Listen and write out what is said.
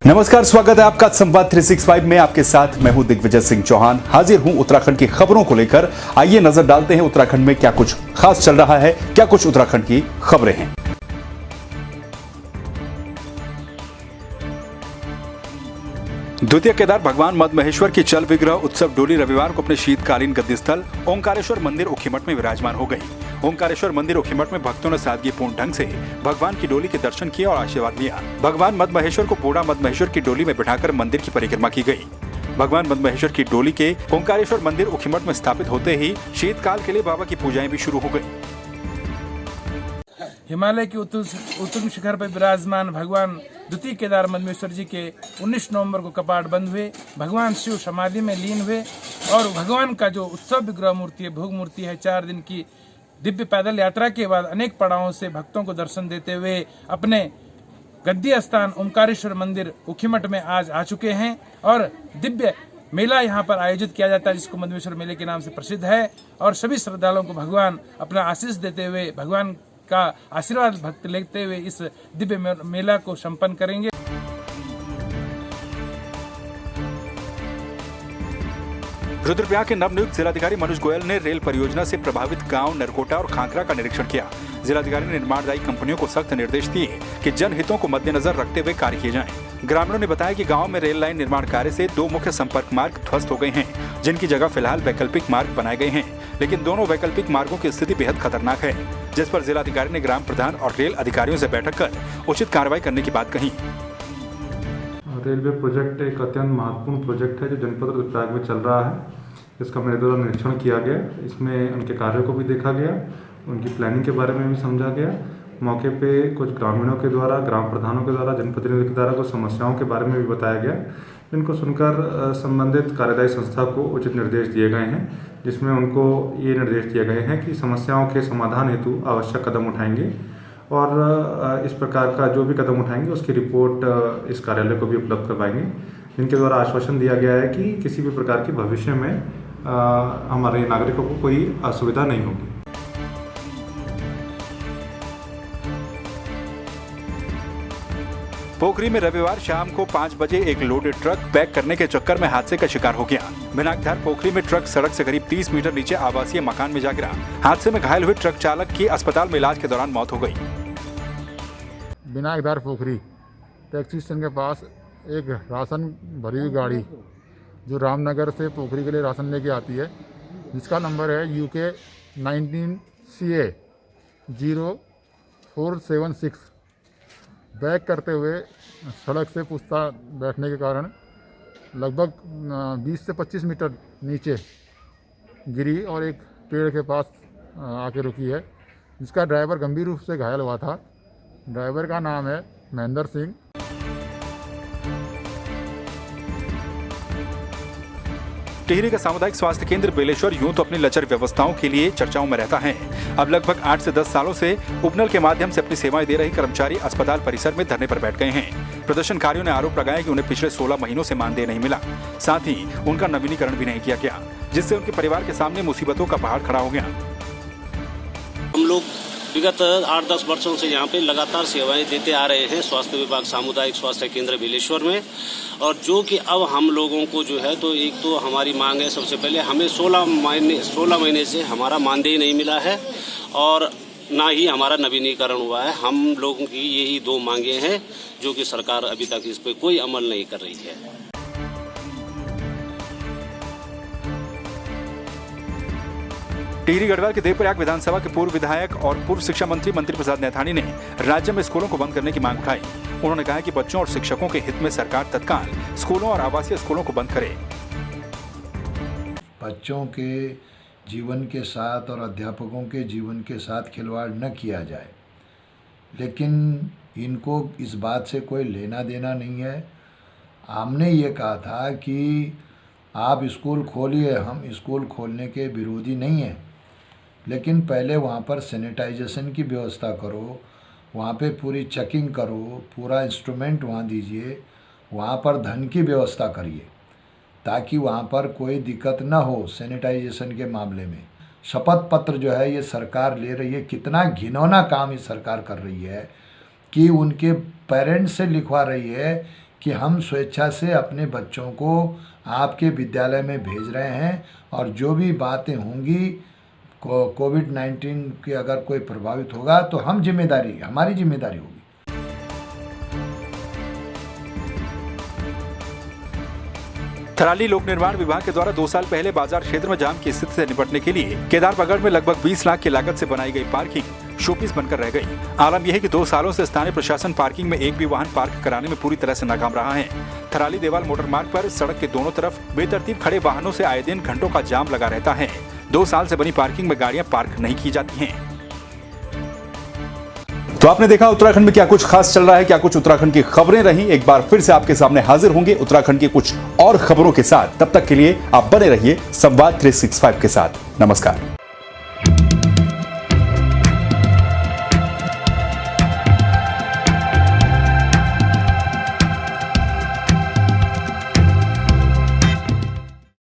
नमस्कार, स्वागत है आपका संवाद 365 में। आपके साथ मैं हूं दिग्विजय सिंह चौहान। हाजिर हूं उत्तराखंड की खबरों को लेकर। आइए नजर डालते हैं उत्तराखंड में क्या कुछ खास चल रहा है, क्या कुछ उत्तराखंड की खबरें हैं। द्वितीय केदार भगवान मद महेश्वर की चल विग्रह उत्सव डोली रविवार को अपने शीतकालीन गद्दी स्थल ओंकारेश्वर मंदिर ऊखीमठ में विराजमान हो गई। ओंकारेश्वर मंदिर ऊखीमठ में भक्तों ने सादगीपूर्ण ढंग से भगवान की डोली के दर्शन किए और आशीर्वाद लिया। भगवान मद महेश्वर को बूढ़ा मद महेश्वर की डोली में बिठाकर मंदिर की परिक्रमा की गई। भगवान मद महेश्वर की डोली के ओंकारेश्वर मंदिर ऊखीमठ में स्थापित होते ही शीतकाल के लिए बाबा की पूजाएं भी शुरू हो गयी। हिमालय के उत्तुंग शिखर पर विराजमान भगवान द्वितीय केदार मदमेश्वर जी के 19 नवंबर को कपाट बंद हुए। भगवान शिव समाधि में लीन हुए और भगवान का जो उत्सव विग्रह मूर्ति है, भोग मूर्ति है, 4 दिन की दिव्य पैदल यात्रा के बाद अनेक पड़ावों से भक्तों को दर्शन देते हुए अपने गद्दी स्थान ओंकारेश्वर मंदिर ऊखीमठ में आज आ चुके हैं। और दिव्य मेला यहाँ पर आयोजित किया जाता है, जिसको मदमेश्वर मेले के नाम से प्रसिद्ध है। और सभी श्रद्धालुओं को भगवान अपना आशीष देते हुए, भगवान का आशीर्वाद भक्त लेते हुए इस दिव्य मेला को संपन्न करेंगे। रुद्रप्रयाग के नवनियुक्त जिलाधिकारी मनोज गोयल ने रेल परियोजना से प्रभावित गांव नरकोटा और खांकरा का निरीक्षण किया। जिलाधिकारी ने निर्माणदायी कंपनियों को सख्त निर्देश दिए कि जनहितों को मद्देनजर रखते हुए कार्य किए जाएं। ग्रामीणों ने बताया कि गांव में रेल लाइन निर्माण कार्य से 2 मुख्य संपर्क मार्ग ध्वस्त हो गए हैं, जिनकी जगह फिलहाल वैकल्पिक मार्ग बनाए गए हैं। लेकिन दोनों वैकल्पिक मार्गों की स्थिति बेहद खतरनाक है, जिस पर जिलाधिकारी ने ग्राम प्रधान और रेल अधिकारियों से बैठक कर उचित कार्रवाई करने की बात कही। रेलवे प्रोजेक्ट एक अत्यंत महत्वपूर्ण प्रोजेक्ट है जो जनपद रुद्रप्रयाग में चल रहा है। इसका मेरे द्वारा निरीक्षण किया गया, इसमें उनके कार्यों को भी देखा गया, उनकी प्लानिंग के बारे में भी समझा गया। मौके पे कुछ ग्रामीणों के द्वारा, ग्राम प्रधानों के द्वारा, जनप्रतिनिधियों के द्वारा कुछ समस्याओं के बारे में भी बताया गया, जिनको सुनकर संबंधित कार्यदायी संस्था को उचित निर्देश दिए गए हैं, जिसमें उनको ये निर्देश दिए गए हैं कि समस्याओं के समाधान हेतु आवश्यक कदम उठाएंगे और इस प्रकार का जो भी कदम उठाएंगे उसकी रिपोर्ट इस कार्यालय को भी उपलब्ध करवाएंगे। जिनके द्वारा आश्वासन दिया गया है कि किसी भी प्रकार की भविष्य में हमारे नागरिकों को कोई असुविधा नहीं होगी। पोखरी में रविवार शाम को 5 बजे एक लोडेड ट्रक बैक करने के चक्कर में हादसे का शिकार हो गया। बिनाकधार पोखरी में ट्रक सड़क से करीब 30 मीटर नीचे आवासीय मकान में जा गिरा। हादसे में घायल हुए ट्रक चालक की अस्पताल में इलाज के दौरान मौत हो गई। बिनाकधार पोखरी टैक्सी स्टैंड के पास एक राशन भरी हुई गाड़ी जो रामनगर से पोखरी के लिए राशन लेके आती है, जिसका नंबर है UK 19CA 0476, बैक करते हुए सड़क से पुस्ता बैठने के कारण लगभग 20 से 25 मीटर नीचे गिरी और एक पेड़ के पास आके रुकी है, जिसका ड्राइवर गंभीर रूप से घायल हुआ था। ड्राइवर का नाम है महेंद्र सिंह। टिहरी का सामुदायिक स्वास्थ्य केंद्र बेलेश्वर यूं तो अपनी लचर व्यवस्थाओं के लिए चर्चाओं में रहता है। अब लगभग 8 से 10 सालों से उपनल के माध्यम से अपनी सेवाएं दे रही कर्मचारी अस्पताल परिसर में धरने पर बैठ गए हैं। प्रदर्शनकारियों ने आरोप लगाया कि उन्हें पिछले 16 महीनों से मानदेय नहीं मिला, साथ ही उनका नवीनीकरण भी नहीं किया गया, जिससे उनके परिवार के सामने मुसीबतों का पहाड़ खड़ा हो गया। हम लोग विगत 8-10 वर्षों से यहाँ पे लगातार सेवाएं देते आ रहे हैं स्वास्थ्य विभाग सामुदायिक स्वास्थ्य केंद्र बेलेश्वर में। और जो कि अब हम लोगों को जो है तो एक तो हमारी मांग है, सबसे पहले हमें 16 महीने से हमारा मानदेय नहीं मिला है और ना ही हमारा नवीनीकरण हुआ है। हम लोगों की यही 2 मांगे हैं जो कि सरकार अभी तक इस पर कोई अमल नहीं कर रही है। टिहरी गढ़वाल के देवप्रयाग विधानसभा के पूर्व विधायक और पूर्व शिक्षा मंत्री प्रसाद नैथानी ने राज्य में स्कूलों को बंद करने की मांग उठाई। उन्होंने कहा कि बच्चों और शिक्षकों के हित में सरकार तत्काल स्कूलों और आवासीय स्कूलों को बंद करे। बच्चों के जीवन के साथ और अध्यापकों के जीवन के साथ खिलवाड़ न किया जाए, लेकिन इनको इस बात से कोई लेना देना नहीं है। हमने ये कहा था कि आप स्कूल खोलिए, हम स्कूल खोलने के विरोधी नहीं हैं, लेकिन पहले वहाँ पर सैनिटाइजेशन की व्यवस्था करो, वहाँ पे पूरी चेकिंग करो, पूरा इंस्ट्रूमेंट वहाँ दीजिए, वहाँ पर धन की व्यवस्था करिए ताकि वहाँ पर कोई दिक्कत ना हो सैनिटाइजेशन के मामले में। शपथ पत्र जो है ये सरकार ले रही है, कितना घिनौना काम ये सरकार कर रही है कि उनके पेरेंट्स से लिखवा रही है कि हम स्वेच्छा से अपने बच्चों को आपके विद्यालय में भेज रहे हैं और जो भी बातें होंगी कोविड-19 के अगर कोई प्रभावित होगा तो हमारी जिम्मेदारी होगी। थराली लोक निर्माण विभाग के द्वारा 2 साल पहले बाजार क्षेत्र में जाम की स्थिति से निपटने के लिए केदारपगड़ में लगभग 20 लाख की लागत से बनाई गई पार्किंग शोपीस बनकर रह गई। आलम यह है कि 2 सालों से स्थानीय प्रशासन पार्किंग में एक भी वाहन पार्क कराने में पूरी तरह से नाकाम रहा है। थराली देवाल मोटर मार्ग पर सड़क के दोनों तरफ बेतरतीब खड़े वाहनों से आए दिन घंटों का जाम लगा रहता है। 2 साल से बनी पार्किंग में गाड़ियां पार्क नहीं की जाती हैं। तो आपने देखा उत्तराखंड में क्या कुछ खास चल रहा है, क्या कुछ उत्तराखंड की खबरें रही। एक बार फिर से आपके सामने हाजिर होंगे उत्तराखंड की कुछ और खबरों के साथ। तब तक के लिए आप बने रहिए संवाद 365 के साथ। नमस्कार।